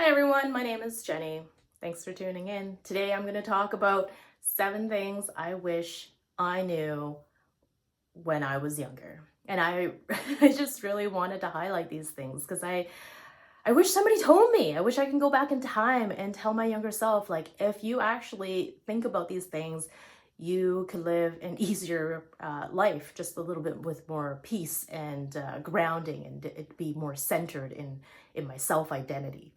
Hi everyone, my name is Jenny. Thanks for tuning in. Today I'm going to talk about 7 things I wish I knew when I was younger. And I I just really wanted to highlight these things because I wish somebody told me. I wish I can go back in time and tell my younger self, like, if you actually think about these things, you could live an easier life, just a little bit with more peace and grounding, and it be more centered in my self identity.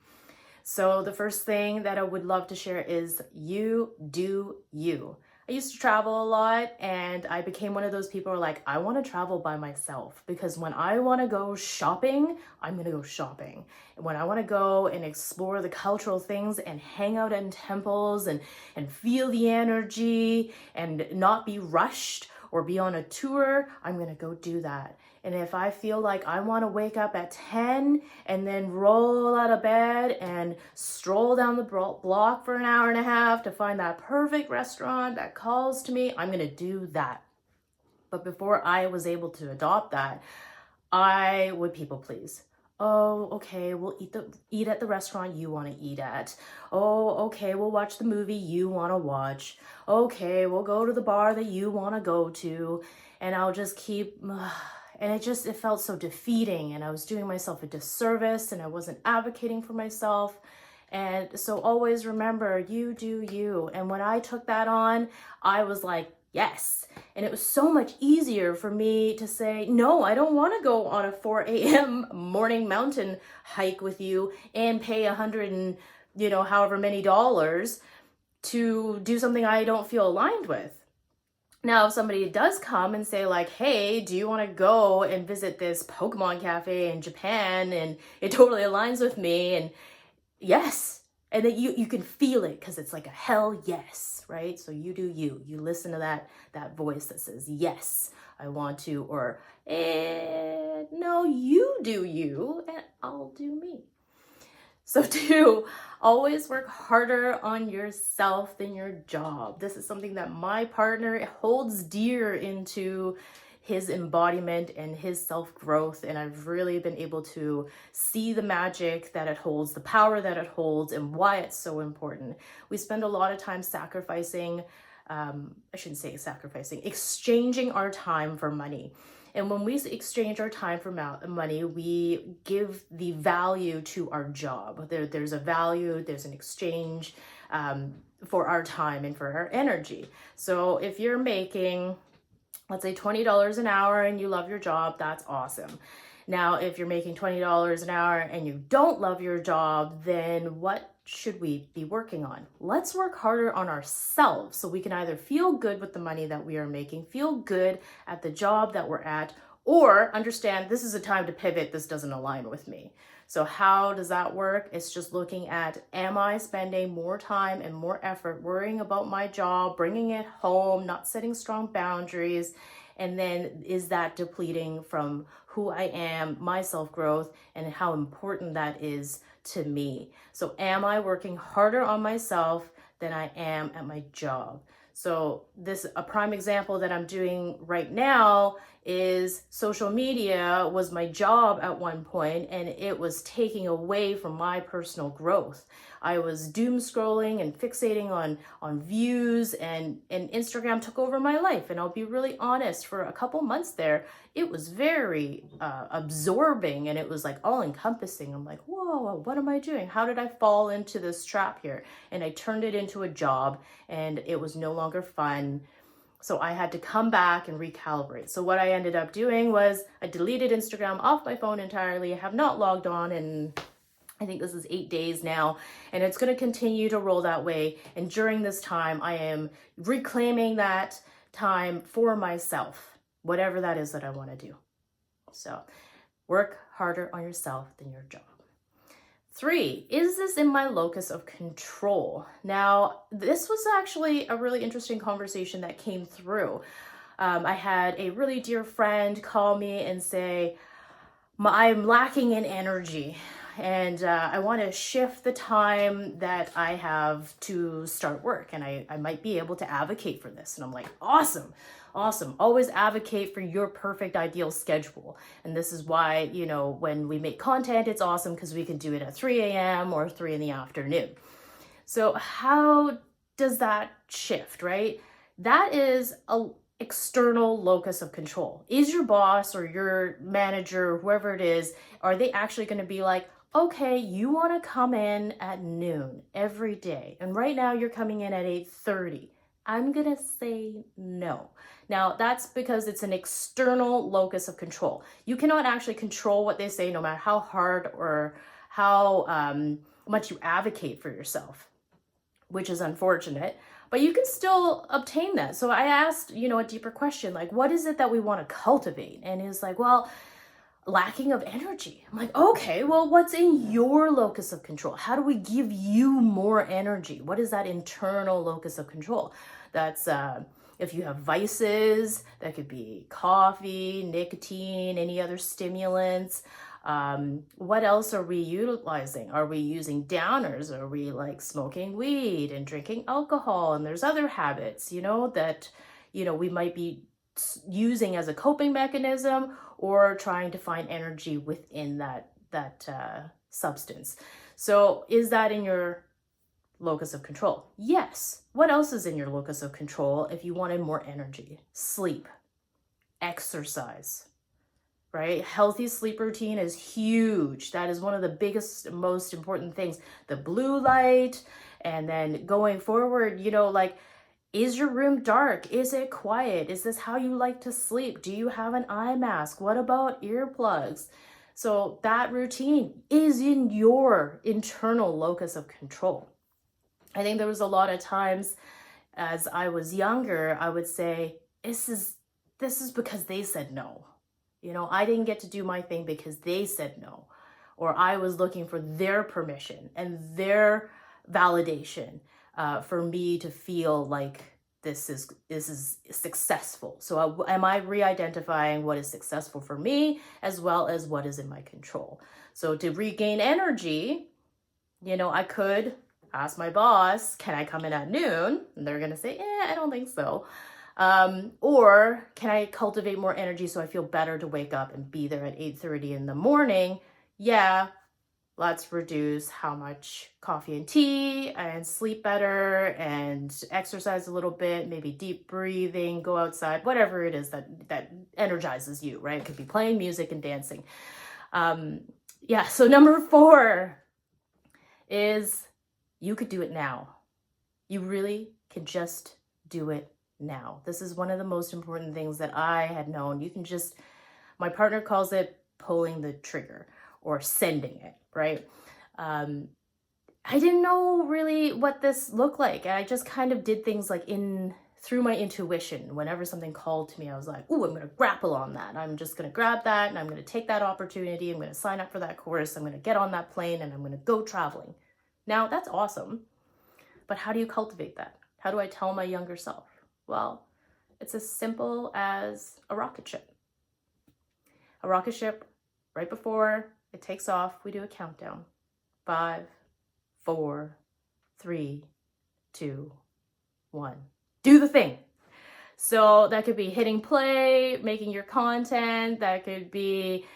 So the first thing that I would love to share is you do you. I used to travel a lot and I became one of those people who are like, I want to travel by myself because when I want to go shopping, I'm going to go shopping. And when I want to go and explore the cultural things and hang out in temples and feel the energy and not be rushed or be on a tour, I'm going to go do that. And if I feel like I want to wake up at 10 and then roll out of bed and stroll down the block for an hour and a half to find that perfect restaurant that calls to me, I'm going to do that. But before I was able to adopt that, I would people please. Oh, okay, we'll eat at the restaurant you want to eat at. Oh, okay, we'll watch the movie you want to watch. Okay, we'll go to the bar that you want to go to. And I'll just keep and it felt so defeating, and I was doing myself a disservice and I wasn't advocating for myself. And so always remember, you do you. And when I took that on, I was like, yes. And it was so much easier for me to say, no, I don't want to go on a 4 a.m. morning mountain hike with you and pay however many dollars to do something I don't feel aligned with. Now, if somebody does come and say like, hey, do you want to go and visit this Pokemon cafe in Japan? And it totally aligns with me. And yes. And then you can feel it because it's like a hell yes, right? So you do you. You listen to that voice that says, yes, I want to, or no, you do you and I'll do me. So 2, always work harder on yourself than your job. This is something that my partner holds dear into his embodiment and his self-growth, and I've really been able to see the magic that it holds, the power that it holds, and why it's so important. We spend a lot of time exchanging our time for money. And when we exchange our time for money, we give the value to our job. There's a value, there's an exchange for our time and for our energy. So if you're making, let's say $20 an hour and you love your job, that's awesome. Now, if you're making $20 an hour and you don't love your job, then what should we be working on? Let's work harder on ourselves so we can either feel good with the money that we are making, feel good at the job that we're at, or understand this is a time to pivot, this doesn't align with me. So how does that work? It's just looking at, am I spending more time and more effort worrying about my job, bringing it home, not setting strong boundaries? And then is that depleting from who I am, my self-growth, and how important that is to me? So am I working harder on myself than I am at my job? So a prime example that I'm doing right now is social media was my job at one point, and it was taking away from my personal growth. I was doom scrolling and fixating on views, and Instagram took over my life. And I'll be really honest, for a couple months there, it was very absorbing, and it was like all encompassing. I'm like, whoa, what am I doing? How did I fall into this trap here? And I turned it into a job, and it was no longer fun. So I had to come back and recalibrate. So what I ended up doing was I deleted Instagram off my phone entirely. I have not logged on in, I think this is 8 days now, and it's going to continue to roll that way. And during this time, I am reclaiming that time for myself, whatever that is that I want to do. So work harder on yourself than your job. 3, is this in my locus of control? Now, this was actually a really interesting conversation that came through. I had a really dear friend call me and say, I'm lacking in energy. and I want to shift the time that I have to start work, and I might be able to advocate for this. And I'm like, awesome, awesome. Always advocate for your perfect ideal schedule. And this is why, you know, when we make content, it's awesome because we can do it at 3 a.m. or 3 in the afternoon. So how does that shift, right? That is a external locus of control. Is your boss or your manager, whoever it is, are they actually going to be like, okay, you want to come in at noon every day, and right now you're coming in at 8:30. I'm going to say no. Now, that's because it's an external locus of control. You cannot actually control what they say, no matter how hard or how much you advocate for yourself, which is unfortunate. But you can still obtain that. So I asked, you know, a deeper question, like, what is it that we want to cultivate? And he's like, well, lacking of energy. I'm like, okay, well, what's in your locus of control? How do we give you more energy? What is that internal locus of control? That's if you have vices, that could be coffee, nicotine, any other stimulants. What else are we utilizing? Are we using downers? Are we like smoking weed and drinking alcohol? And there's other habits, you know, that, you know, we might be using as a coping mechanism or trying to find energy within that substance. So is that in your locus of control? Yes. What else is in your locus of control if you wanted more energy? Sleep, exercise, right? Healthy sleep routine is huge. That is one of the biggest, most important things. The blue light, and then going forward, you know, like, is your room dark? Is it quiet? Is this how you like to sleep? Do you have an eye mask? What about earplugs? So that routine is in your internal locus of control. I think there was a lot of times as I was younger, I would say, this is because they said no. You know, I didn't get to do my thing because they said no, or I was looking for their permission and their validation for me to feel like this is successful. So am I re-identifying what is successful for me as well as what is in my control? So to regain energy, you know, I could ask my boss, can I come in at noon? And they're gonna say, I don't think so. Or can I cultivate more energy so I feel better to wake up and be there at 8:30 in the morning? Yeah, let's reduce how much coffee and tea and sleep better and exercise a little bit, maybe deep breathing, go outside, whatever it is that energizes you, right? It could be playing music and dancing. Yeah, so number 4 is you could do it now. You really can just do it now. This is one of the most important things that I had known. You can just, my partner calls it pulling the trigger or sending it, right? I didn't know really what this looked like. I just kind of did things like through my intuition. Whenever something called to me, I was like, ooh, I'm going to grapple on that. I'm just going to grab that and I'm going to take that opportunity. I'm going to sign up for that course. I'm going to get on that plane and I'm going to go traveling. Now, that's awesome. But how do you cultivate that? How do I tell my younger self? Well, it's as simple as a rocket ship. A rocket ship, right before it takes off, we do a countdown. 5, 4, 3, 2, 1. Do the thing. So that could be hitting play, making your content. That could be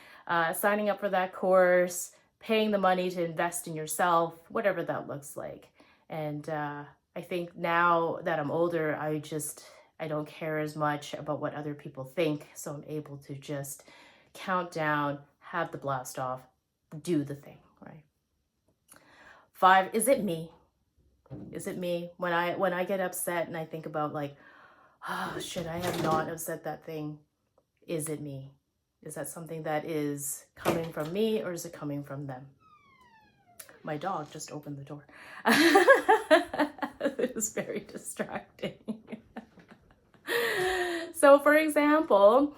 signing up for that course, paying the money to invest in yourself, whatever that looks like. And I think now that I'm older, I don't care as much about what other people think. So I'm able to just count down, have the blast off, do the thing, right? 5, is it me? Is it me? When I get upset and I think about like, oh, should I have not have said that thing? Is it me? Is that something that is coming from me or is it coming from them? My dog just opened the door. It was very distracting. So for example,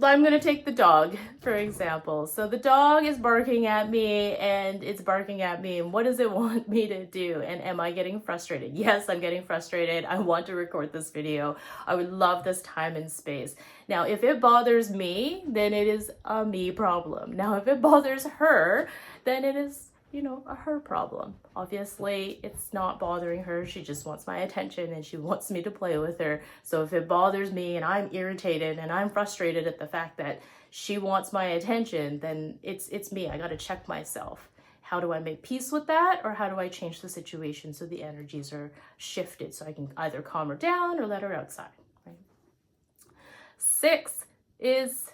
I'm going to take the dog, for example. So the dog is barking at me and it's barking at me. And what does it want me to do? And am I getting frustrated? Yes, I'm getting frustrated. I want to record this video. I would love this time and space. Now, if it bothers me, then it is a me problem. Now, if it bothers her, then it is, you know, a her problem. Obviously, it's not bothering her. She just wants my attention and she wants me to play with her. So if it bothers me and I'm irritated and I'm frustrated at the fact that she wants my attention, then it's me. I got to check myself. How do I make peace with that, or how do I change the situation so the energies are shifted so I can either calm her down or let her outside, right? 6 is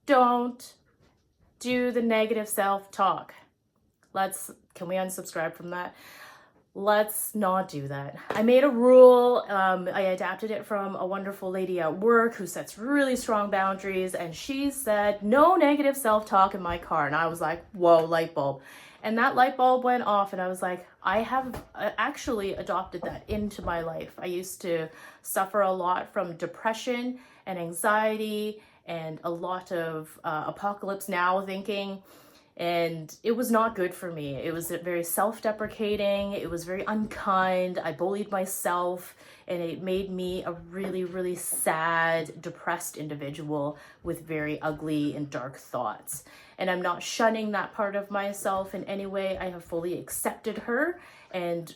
don't do the negative self-talk. Can we unsubscribe from that? Let's not do that. I made a rule. I adapted it from a wonderful lady at work who sets really strong boundaries. And she said, no negative self-talk in my car. And I was like, whoa, light bulb. And that light bulb went off. And I was like, I have actually adopted that into my life. I used to suffer a lot from depression and anxiety and a lot of apocalypse now thinking. And it was not good for me. It was very self-deprecating. It was very unkind. I bullied myself, and it made me a really, really sad, depressed individual with very ugly and dark thoughts. And I'm not shunning that part of myself in any way. I have fully accepted her and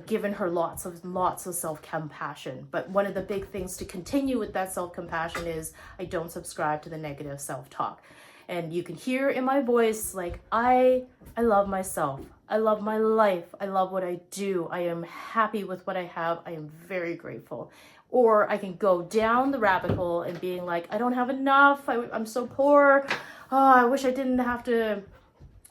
given her lots of self-compassion. But one of the big things to continue with that self-compassion is I don't subscribe to the negative self-talk. And you can hear in my voice, like, I love myself. I love my life. I love what I do. I am happy with what I have. I am very grateful. Or I can go down the rabbit hole and being like, I don't have enough. I'm so poor. Oh, I wish I didn't have to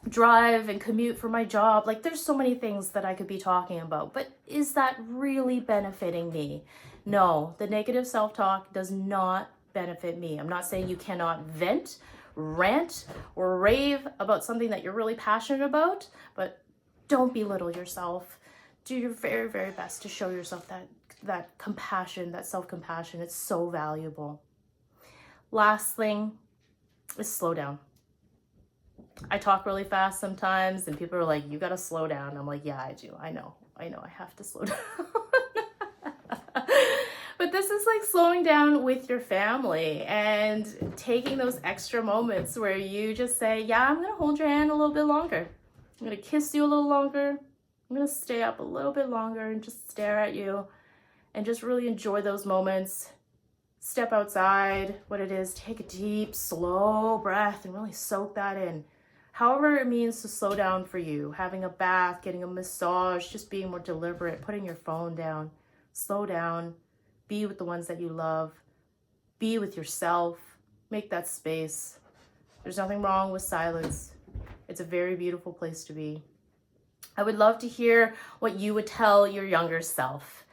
drive and commute for my job. Like, there's so many things that I could be talking about. But is that really benefiting me? No, the negative self-talk does not benefit me. I'm not saying you cannot vent, rant, or rave about something that you're really passionate about, but don't belittle yourself. Do your very, very best to show yourself that compassion, that self-compassion. It's so valuable. Last thing is slow down. I talk really fast sometimes and people are like, you gotta slow down. I'm like, yeah, I do. I know, I have to slow down. But this is like slowing down with your family and taking those extra moments where you just say, yeah, I'm going to hold your hand a little bit longer. I'm going to kiss you a little longer. I'm going to stay up a little bit longer and just stare at you and just really enjoy those moments. Step outside, what it is, take a deep, slow breath and really soak that in. However it means to slow down for you, having a bath, getting a massage, just being more deliberate, putting your phone down, slow down. Be with the ones that you love. Be with yourself. Make that space. There's nothing wrong with silence. It's a very beautiful place to be. I would love to hear what you would tell your younger self.